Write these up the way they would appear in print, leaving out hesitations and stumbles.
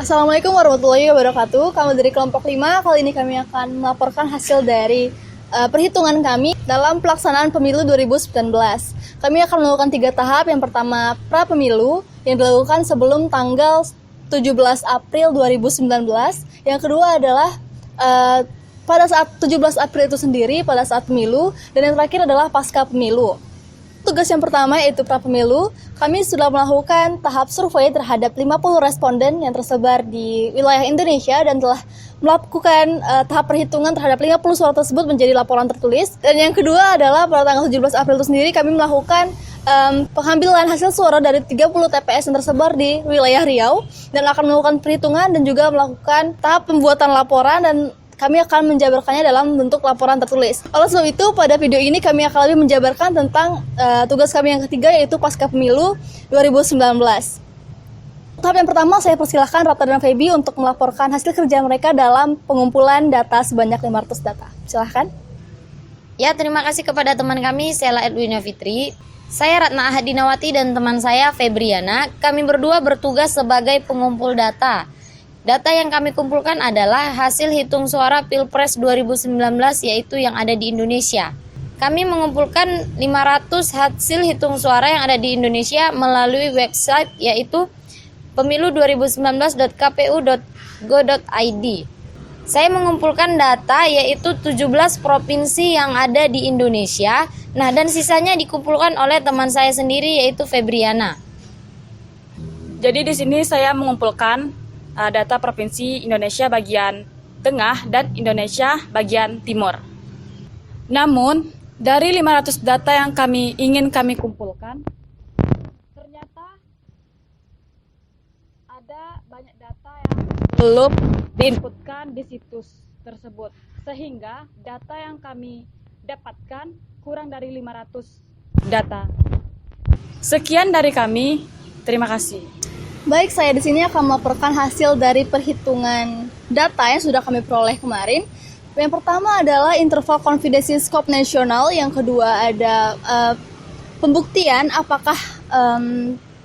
Assalamualaikum warahmatullahi wabarakatuh. Kami dari kelompok 5, kali ini kami akan melaporkan hasil dari perhitungan kami dalam pelaksanaan pemilu 2019. Kami akan melakukan 3 tahap. Yang pertama, pra-pemilu yang dilakukan sebelum tanggal 17 April 2019. Yang kedua adalah pada saat 17 April itu sendiri, pada saat pemilu. Dan yang terakhir adalah pasca pemilu. Tugas yang pertama yaitu pra-pemilu, kami sudah melakukan tahap survei terhadap 50 responden yang tersebar di wilayah Indonesia dan telah melakukan tahap perhitungan terhadap 50 suara tersebut menjadi laporan tertulis. Dan yang kedua adalah pada tanggal 17 April itu sendiri kami melakukan pengambilan hasil suara dari 30 TPS yang tersebar di wilayah Riau dan akan melakukan perhitungan dan juga melakukan tahap pembuatan laporan dan kami akan menjabarkannya dalam bentuk laporan tertulis. Oleh sebab itu, pada video ini kami akan lebih menjabarkan tentang tugas kami yang ketiga, yaitu pasca pemilu 2019. Tahap yang pertama, saya persilahkan Rata dan Feby untuk melaporkan hasil kerja mereka dalam pengumpulan data sebanyak 500 data. Silahkan. Ya, terima kasih kepada teman kami, Sela Edwina Fitri. Saya Ratna Ahadinawati dan teman saya, Febriana. Kami berdua bertugas sebagai pengumpul data. Data yang kami kumpulkan adalah hasil hitung suara Pilpres 2019 yaitu yang ada di Indonesia. Kami mengumpulkan 500 hasil hitung suara yang ada di Indonesia melalui website yaitu pemilu2019.kpu.go.id. Saya mengumpulkan data yaitu 17 provinsi yang ada di Indonesia. Nah, dan sisanya dikumpulkan oleh teman saya sendiri yaitu Febriana. Jadi di sini saya mengumpulkan data Provinsi Indonesia bagian tengah dan Indonesia bagian timur. Namun, dari 500 data yang ingin kami kumpulkan, ternyata ada banyak data yang belum diinputkan di situs tersebut. Sehingga data yang kami dapatkan kurang dari 500 data. Sekian dari kami, terima kasih. Baik, saya di sini akan melaporkan hasil dari perhitungan data yang sudah kami peroleh kemarin. Yang pertama adalah interval confidence scope nasional, yang kedua ada pembuktian apakah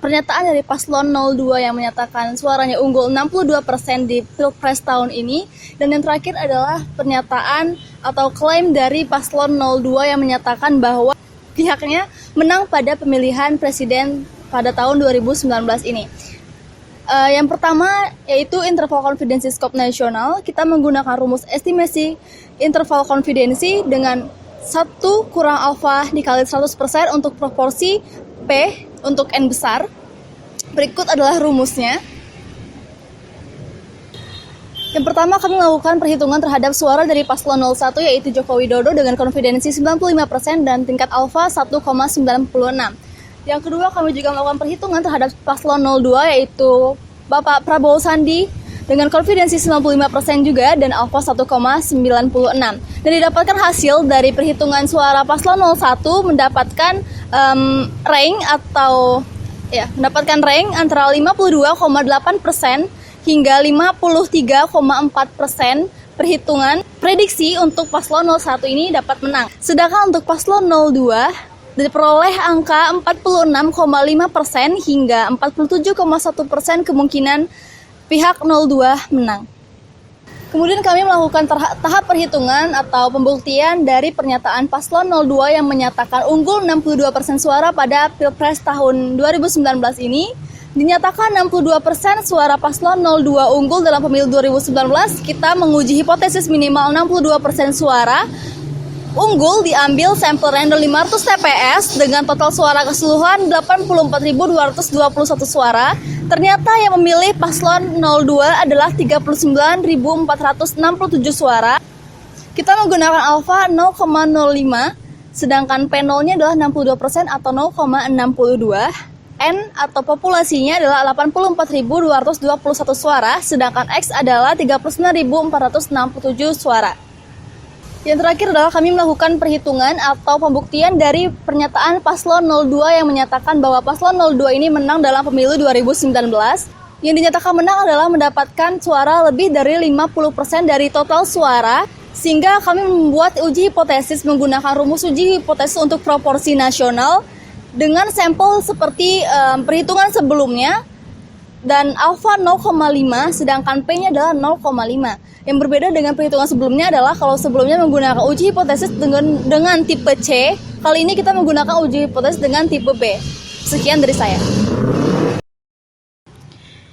pernyataan dari paslon 02 yang menyatakan suaranya unggul 62% di Pilpres tahun ini, dan yang terakhir adalah pernyataan atau klaim dari paslon 02 yang menyatakan bahwa pihaknya menang pada pemilihan presiden pada tahun 2019 ini. Yang pertama yaitu interval confidence scope nasional. Kita menggunakan rumus estimasi interval confidence dengan 1 kurang alfa dikali 100% untuk proporsi P untuk N besar. Berikut adalah rumusnya. Yang pertama, kami melakukan perhitungan terhadap suara dari paslon 01 yaitu Joko Widodo dengan konfidensi 95% dan tingkat alfa 1,96. Yang kedua, kami juga melakukan perhitungan terhadap paslon 02 yaitu Bapak Prabowo Sandi dengan konfidensi 95% juga dan alfa 1,96. Dan didapatkan hasil dari perhitungan suara paslon 01 mendapatkan mendapatkan rank antara 52,8% hingga 53,4%. Perhitungan prediksi untuk paslon 01 ini dapat menang. Sedangkan untuk paslon 02 diperoleh angka 46,5% hingga 47,1% kemungkinan pihak 02 menang. Kemudian kami melakukan tahap perhitungan atau pembuktian dari pernyataan paslon 02 yang menyatakan unggul 62% suara pada Pilpres tahun 2019 ini. Dinyatakan 62% suara paslon 02 unggul dalam pemilu 2019, kita menguji hipotesis minimal 62% suara unggul diambil sampel random 500 TPS dengan total suara keseluruhan 84.221 suara. Ternyata yang memilih paslon 02 adalah 39.467 suara. Kita menggunakan alfa 0,05, sedangkan P0-nya adalah 62% atau 0,62. N atau populasinya adalah 84.221 suara, sedangkan X adalah 39.467 suara. Yang terakhir adalah kami melakukan perhitungan atau pembuktian dari pernyataan paslon 02 yang menyatakan bahwa paslon 02 ini menang dalam pemilu 2019. Yang dinyatakan menang adalah mendapatkan suara lebih dari 50% dari total suara, sehingga kami membuat uji hipotesis menggunakan rumus uji hipotesis untuk proporsi nasional dengan sampel seperti perhitungan sebelumnya. dan alfa 0,5 sedangkan P-nya adalah 0,5. Yang berbeda dengan perhitungan sebelumnya adalah kalau sebelumnya menggunakan uji hipotesis dengan tipe C, kali ini kita menggunakan uji hipotesis dengan tipe B. Sekian dari saya.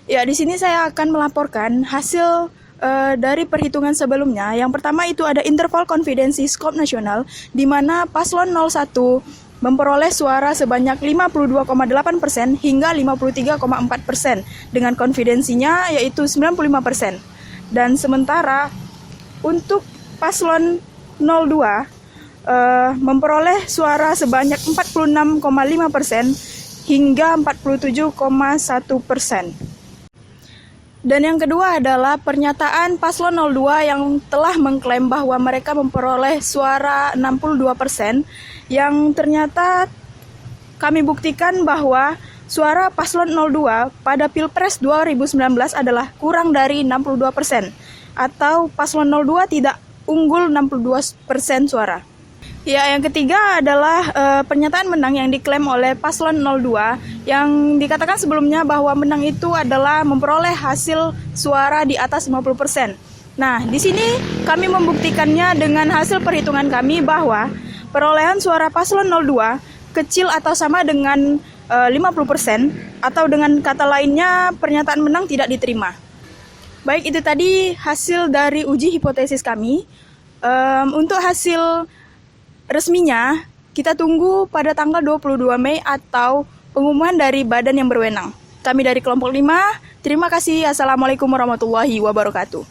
Ya, di sini saya akan melaporkan hasil dari perhitungan sebelumnya. Yang pertama itu ada interval confidence skop nasional, di mana paslon 01 memperoleh suara sebanyak 52,8% hingga 53,4% dengan konfidensinya yaitu 95%. Dan sementara untuk paslon 02 memperoleh suara sebanyak 46,5% hingga 47,1%. Dan yang kedua adalah pernyataan paslon 02 yang telah mengklaim bahwa mereka memperoleh suara 62%, yang ternyata kami buktikan bahwa suara paslon 02 pada Pilpres 2019 adalah kurang dari 62%, atau paslon 02 tidak unggul 62% suara. Ya, yang ketiga adalah pernyataan menang yang diklaim oleh paslon 02 yang dikatakan sebelumnya bahwa menang itu adalah memperoleh hasil suara di atas 50%. Nah, di sini kami membuktikannya dengan hasil perhitungan kami bahwa perolehan suara paslon 02 kecil atau sama dengan 50%, atau dengan kata lainnya pernyataan menang tidak diterima. Baik, itu tadi hasil dari uji hipotesis kami. Untuk hasil resminya, kita tunggu pada tanggal 22 Mei atau pengumuman dari badan yang berwenang. Kami dari kelompok 5, terima kasih. Assalamualaikum warahmatullahi wabarakatuh.